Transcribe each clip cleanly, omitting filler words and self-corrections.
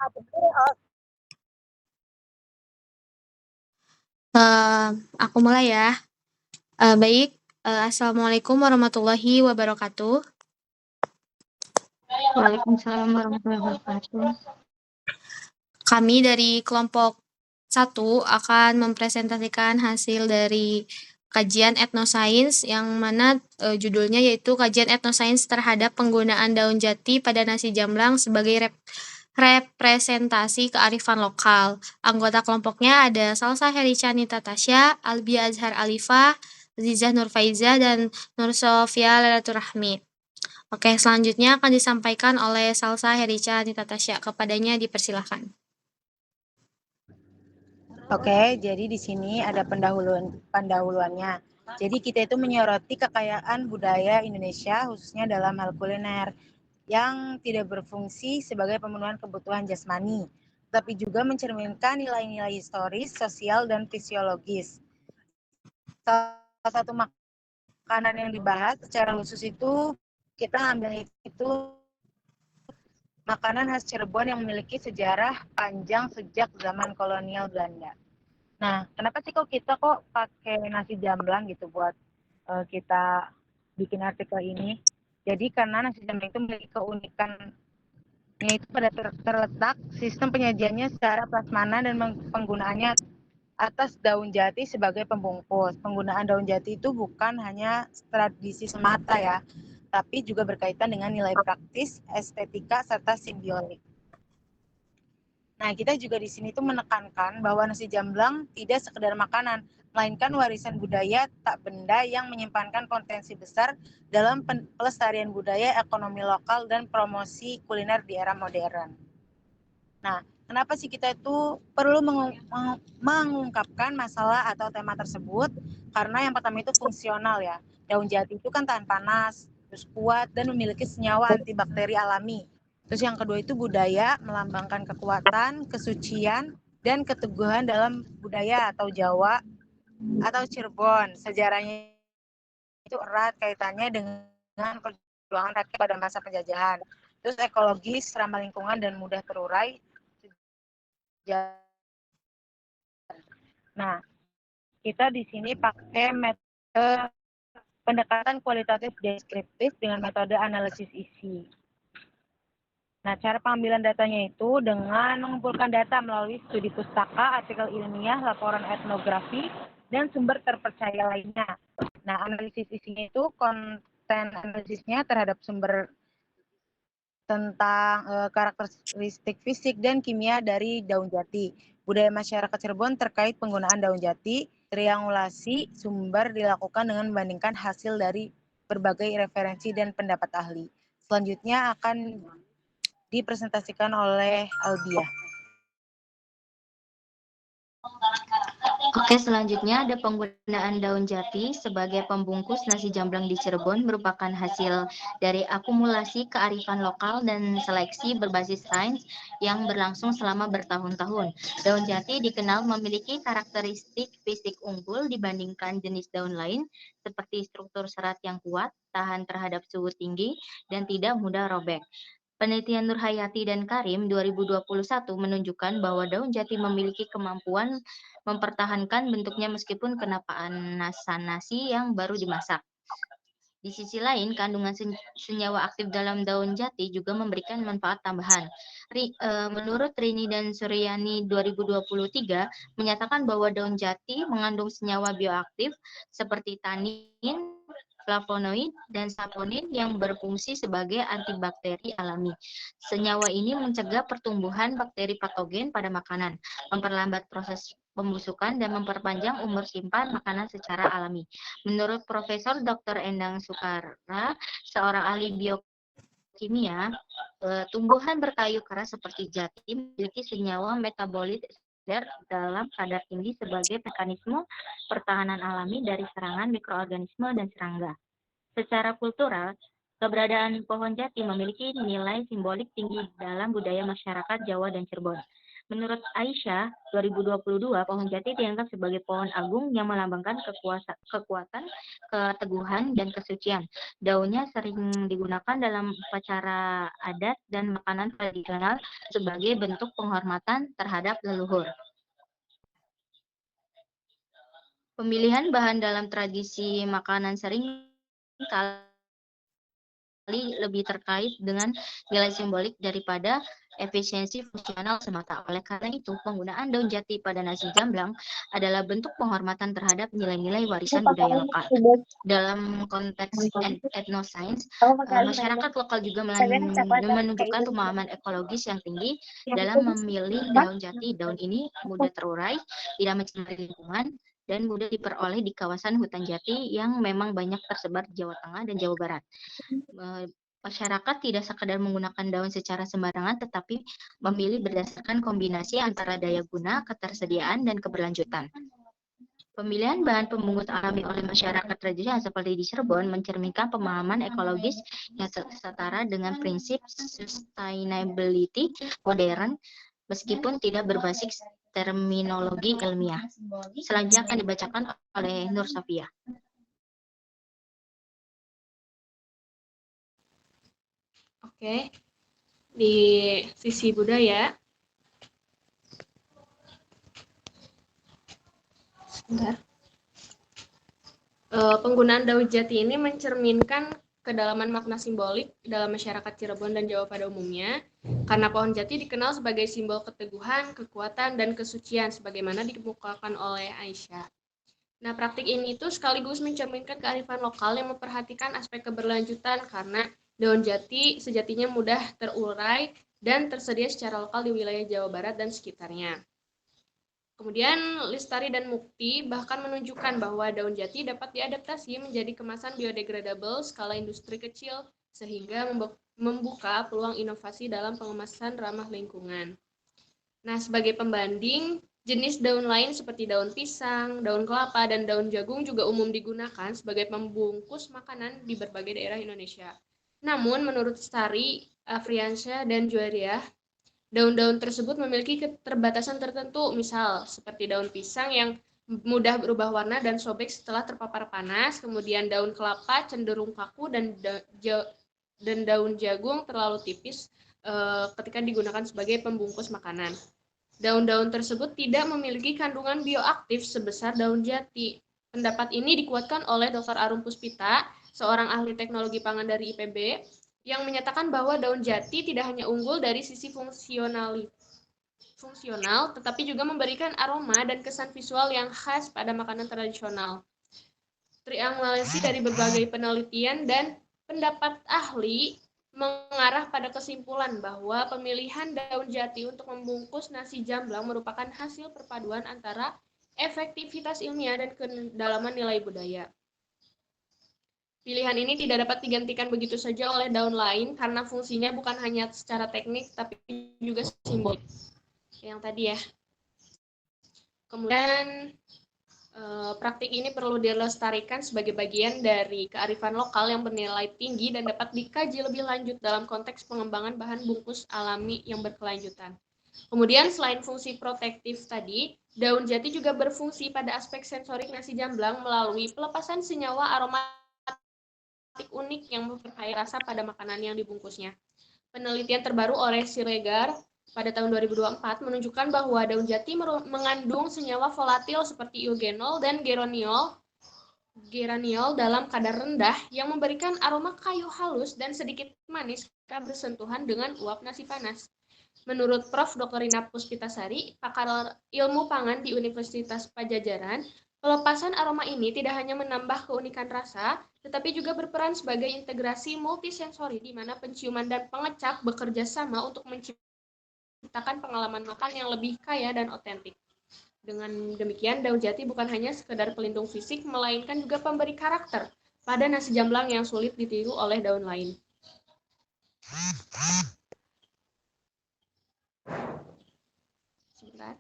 Aku mulai ya. Baik, assalamualaikum warahmatullahi wabarakatuh. Waalaikumsalam warahmatullahi wabarakatuh. Kami dari kelompok 1 akan mempresentasikan hasil dari kajian etnosains yang mana judulnya yaitu kajian etnosains terhadap penggunaan daun jati pada nasi jamblang sebagai representasi kearifan lokal. Anggota kelompoknya ada Salsa Herica Nita Tasya, Albia Azhar Alifah, Zizah Nurfaiza, dan Nur Sofia Lelaturahmi. Oke, selanjutnya akan disampaikan oleh Salsa Herica Nita Tasya. Kepadanya dipersilahkan. Oke, jadi di sini ada pendahuluannya. Jadi kita itu menyoroti kekayaan budaya Indonesia khususnya dalam hal kuliner yang tidak berfungsi sebagai pemenuhan kebutuhan jasmani, tapi juga mencerminkan nilai-nilai historis, sosial, dan fisiologis. Salah satu makanan yang dibahas secara khusus itu kita ambil itu makanan khas Cirebon yang memiliki sejarah panjang sejak zaman kolonial Belanda. Nah, kenapa sih kita pakai nasi jamblang gitu buat kita bikin artikel ini? Jadi karena nasi jamblang itu memiliki keunikannya itu pada terletak sistem penyajiannya secara prasmanan dan penggunaannya atas daun jati sebagai pembungkus. Penggunaan daun jati itu bukan hanya tradisi semata ya, tapi juga berkaitan dengan nilai praktis, estetika, serta simbiotik. Nah, kita juga di sini tuh menekankan bahwa nasi jamblang tidak sekedar makanan, melainkan warisan budaya tak benda yang menyimpankan potensi besar dalam pelestarian budaya, ekonomi lokal, dan promosi kuliner di era modern. Nah, kenapa sih kita itu perlu mengungkapkan masalah atau tema tersebut? Karena yang pertama itu fungsional ya. Daun jati itu kan tahan panas, terus kuat, dan memiliki senyawa antibakteri alami. Terus yang kedua itu budaya, melambangkan kekuatan, kesucian, dan keteguhan dalam budaya atau Jawa atau Cirebon. Sejarahnya itu erat kaitannya dengan perjuangan rakyat pada masa penjajahan. Terus ekologis, ramah lingkungan, dan mudah terurai. Nah, kita di sini pakai metode pendekatan kualitatif deskriptif dengan metode analisis isi. Nah, cara pengambilan datanya itu dengan mengumpulkan data melalui studi pustaka, artikel ilmiah, laporan etnografi, dan sumber terpercaya lainnya. Nah, analisis isinya itu konten analisisnya terhadap sumber tentang karakteristik fisik dan kimia dari daun jati. Budaya masyarakat Cirebon terkait penggunaan daun jati, triangulasi sumber dilakukan dengan membandingkan hasil dari berbagai referensi dan pendapat ahli. Selanjutnya akan dipresentasikan oleh Albia. Oke, selanjutnya ada penggunaan daun jati sebagai pembungkus nasi jamblang di Cirebon merupakan hasil dari akumulasi kearifan lokal dan seleksi berbasis sains yang berlangsung selama bertahun-tahun. Daun jati dikenal memiliki karakteristik fisik unggul dibandingkan jenis daun lain seperti struktur serat yang kuat, tahan terhadap suhu tinggi, dan tidak mudah robek. Penelitian Nurhayati dan Karim 2021 menunjukkan bahwa daun jati memiliki kemampuan mempertahankan bentuknya meskipun kena panasan nasi yang baru dimasak. Di sisi lain, kandungan senyawa aktif dalam daun jati juga memberikan manfaat tambahan. Menurut Rini dan Suryani 2023 menyatakan bahwa daun jati mengandung senyawa bioaktif seperti tanin, flavonoid, dan saponin yang berfungsi sebagai antibakteri alami. Senyawa ini mencegah pertumbuhan bakteri patogen pada makanan, memperlambat proses pembusukan, dan memperpanjang umur simpan makanan secara alami. Menurut Profesor Dr. Endang Sukara, seorang ahli biokimia, tumbuhan berkayu keras seperti jati memiliki senyawa metabolit dalam kadar tinggi sebagai mekanisme pertahanan alami dari serangan mikroorganisme dan serangga. Secara kultural, keberadaan pohon jati memiliki nilai simbolik tinggi dalam budaya masyarakat Jawa dan Cirebon. Menurut Aisyah, 2022, pohon jati dianggap sebagai pohon agung yang melambangkan kekuatan, keteguhan, dan kesucian. Daunnya sering digunakan dalam upacara adat dan makanan tradisional sebagai bentuk penghormatan terhadap leluhur. Pemilihan bahan dalam tradisi makanan sering lebih terkait dengan nilai simbolik daripada efisiensi fungsional semata. Oleh karena itu, penggunaan daun jati pada nasi jamblang adalah bentuk penghormatan terhadap nilai-nilai warisan budaya lokal. Dalam konteks etnosains, masyarakat lokal juga menunjukkan pemahaman ekologis yang tinggi dalam memilih daun jati. Daun ini mudah terurai, tidak mencemari lingkungan, dan mudah diperoleh di kawasan hutan jati yang memang banyak tersebar di Jawa Tengah dan Jawa Barat. Masyarakat tidak sekadar menggunakan daun secara sembarangan, tetapi memilih berdasarkan kombinasi antara daya guna, ketersediaan, dan keberlanjutan. Pemilihan bahan pembungkus alami oleh masyarakat tradisional seperti di Cirebon mencerminkan pemahaman ekologis yang setara dengan prinsip sustainability modern, meskipun tidak berbasis terminologi ilmiah. Selanjutnya akan dibacakan oleh Nur Sofia. Oke, di sisi budaya, penggunaan daun jati ini mencerminkan kedalaman makna simbolik dalam masyarakat Cirebon dan Jawa pada umumnya, karena pohon jati dikenal sebagai simbol keteguhan, kekuatan, dan kesucian, sebagaimana dikemukakan oleh Aisyah. Nah, praktik ini itu sekaligus mencerminkan kearifan lokal yang memperhatikan aspek keberlanjutan, karena daun jati sejatinya mudah terurai dan tersedia secara lokal di wilayah Jawa Barat dan sekitarnya. Kemudian Lestari dan Mukti bahkan menunjukkan bahwa daun jati dapat diadaptasi menjadi kemasan biodegradable skala industri kecil, sehingga membuka peluang inovasi dalam pengemasan ramah lingkungan. Nah, sebagai pembanding, jenis daun lain seperti daun pisang, daun kelapa, dan daun jagung juga umum digunakan sebagai pembungkus makanan di berbagai daerah Indonesia. Namun, menurut Lestari, Afriansyah, dan Juwariah, daun-daun tersebut memiliki keterbatasan tertentu, misal seperti daun pisang yang mudah berubah warna dan sobek setelah terpapar panas, kemudian daun kelapa cenderung kaku, dan daun jagung terlalu tipis ketika digunakan sebagai pembungkus makanan. Daun-daun tersebut tidak memiliki kandungan bioaktif sebesar daun jati. Pendapat ini dikuatkan oleh Dr. Arum Puspita, seorang ahli teknologi pangan dari IPB, yang menyatakan bahwa daun jati tidak hanya unggul dari sisi fungsional, tetapi juga memberikan aroma dan kesan visual yang khas pada makanan tradisional. Triangulasi dari berbagai penelitian dan pendapat ahli mengarah pada kesimpulan bahwa pemilihan daun jati untuk membungkus nasi jamblang merupakan hasil perpaduan antara efektivitas ilmiah dan kedalaman nilai budaya. Pilihan ini tidak dapat digantikan begitu saja oleh daun lain karena fungsinya bukan hanya secara teknik tapi juga simbolik. Yang tadi ya. Kemudian praktik ini perlu dilestarikan sebagai bagian dari kearifan lokal yang bernilai tinggi dan dapat dikaji lebih lanjut dalam konteks pengembangan bahan bungkus alami yang berkelanjutan. Kemudian selain fungsi protektif tadi, daun jati juga berfungsi pada aspek sensorik nasi jamblang melalui pelepasan senyawa aromatik unik yang memperkaya rasa pada makanan yang dibungkusnya. Penelitian terbaru oleh Siregar pada tahun 2024 menunjukkan bahwa daun jati mengandung senyawa volatil seperti eugenol dan geraniol dalam kadar rendah yang memberikan aroma kayu halus dan sedikit manis ketika bersentuhan dengan uap nasi panas. Menurut Prof. Dr. Rina Puspitasari, pakar ilmu pangan di Universitas Pajajaran, pelepasan aroma ini tidak hanya menambah keunikan rasa, tetapi juga berperan sebagai integrasi multisensori di mana penciuman dan pengecap bekerja sama untuk menciptakan pengalaman makan yang lebih kaya dan otentik. Dengan demikian, daun jati bukan hanya sekedar pelindung fisik, melainkan juga pemberi karakter pada nasi jamblang yang sulit ditiru oleh daun lain. Sebentar.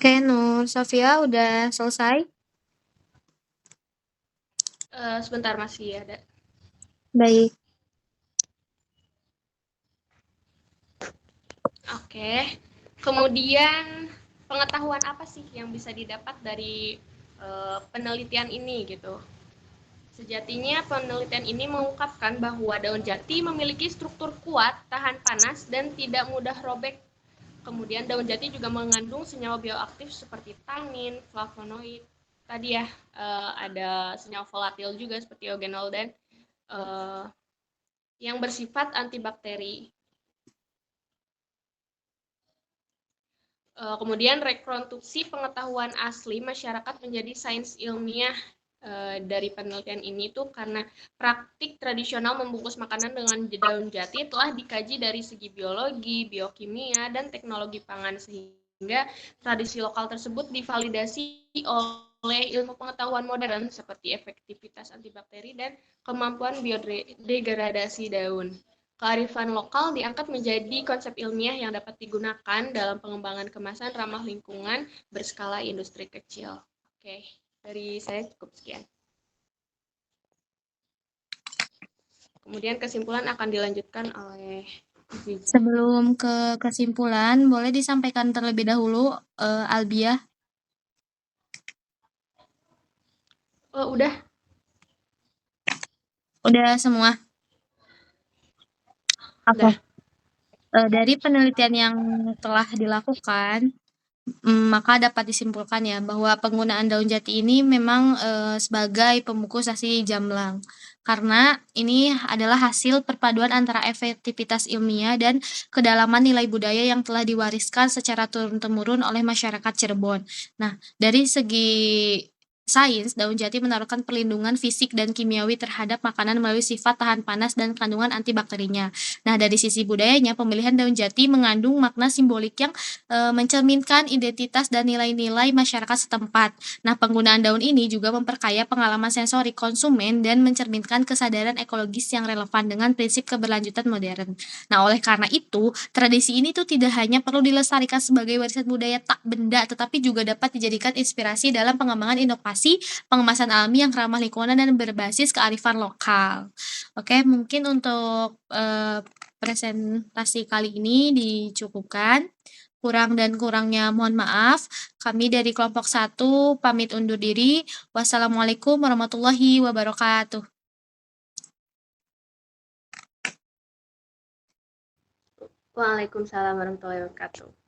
Oke, Nur Sofia udah selesai? Sebentar, masih ada. Baik. Oke. Kemudian pengetahuan apa sih yang bisa didapat dari penelitian ini gitu? Sejatinya penelitian ini mengungkapkan bahwa daun jati memiliki struktur kuat, tahan panas, dan tidak mudah robek. Kemudian daun jati juga mengandung senyawa bioaktif seperti tannin, flavonoid. Tadi ya ada senyawa volatil juga seperti eugenol dan yang bersifat antibakteri. Kemudian rekonstruksi pengetahuan asli masyarakat menjadi sains ilmiah dari penelitian ini tuh karena praktik tradisional membungkus makanan dengan daun jati telah dikaji dari segi biologi, biokimia, dan teknologi pangan sehingga tradisi lokal tersebut divalidasi oleh ilmu pengetahuan modern seperti efektivitas antibakteri dan kemampuan biodegradasi daun. Kearifan lokal diangkat menjadi konsep ilmiah yang dapat digunakan dalam pengembangan kemasan ramah lingkungan berskala industri kecil. Oke, dari saya cukup sekian. Kemudian kesimpulan akan dilanjutkan oleh Ziza. Sebelum ke kesimpulan, boleh disampaikan terlebih dahulu, Albiah? Udah. Udah semua? Oke. Dari penelitian yang telah dilakukan, maka dapat disimpulkan ya bahwa penggunaan daun jati ini memang sebagai pembungkus nasi jamblang. Karena ini adalah hasil perpaduan antara efektivitas ilmiah dan kedalaman nilai budaya yang telah diwariskan secara turun-temurun oleh masyarakat Cirebon. Nah, dari segi sains, daun jati menaruhkan perlindungan fisik dan kimiawi terhadap makanan melalui sifat tahan panas dan kandungan antibakterinya. Nah, dari sisi budayanya, pemilihan daun jati mengandung makna simbolik yang mencerminkan identitas dan nilai-nilai masyarakat setempat. Nah, penggunaan daun ini juga memperkaya pengalaman sensori konsumen dan mencerminkan kesadaran ekologis yang relevan dengan prinsip keberlanjutan modern. Nah, oleh karena itu, tradisi ini tuh tidak hanya perlu dilestarikan sebagai warisan budaya tak benda, tetapi juga dapat dijadikan inspirasi dalam pengembangan inovasi pengemasan alami yang ramah lingkungan dan berbasis kearifan lokal. Oke, mungkin untuk presentasi kali ini dicukupkan. Kurang dan kurangnya mohon maaf. Kami dari kelompok 1 pamit undur diri. Wassalamualaikum warahmatullahi wabarakatuh. Waalaikumsalam warahmatullahi wabarakatuh.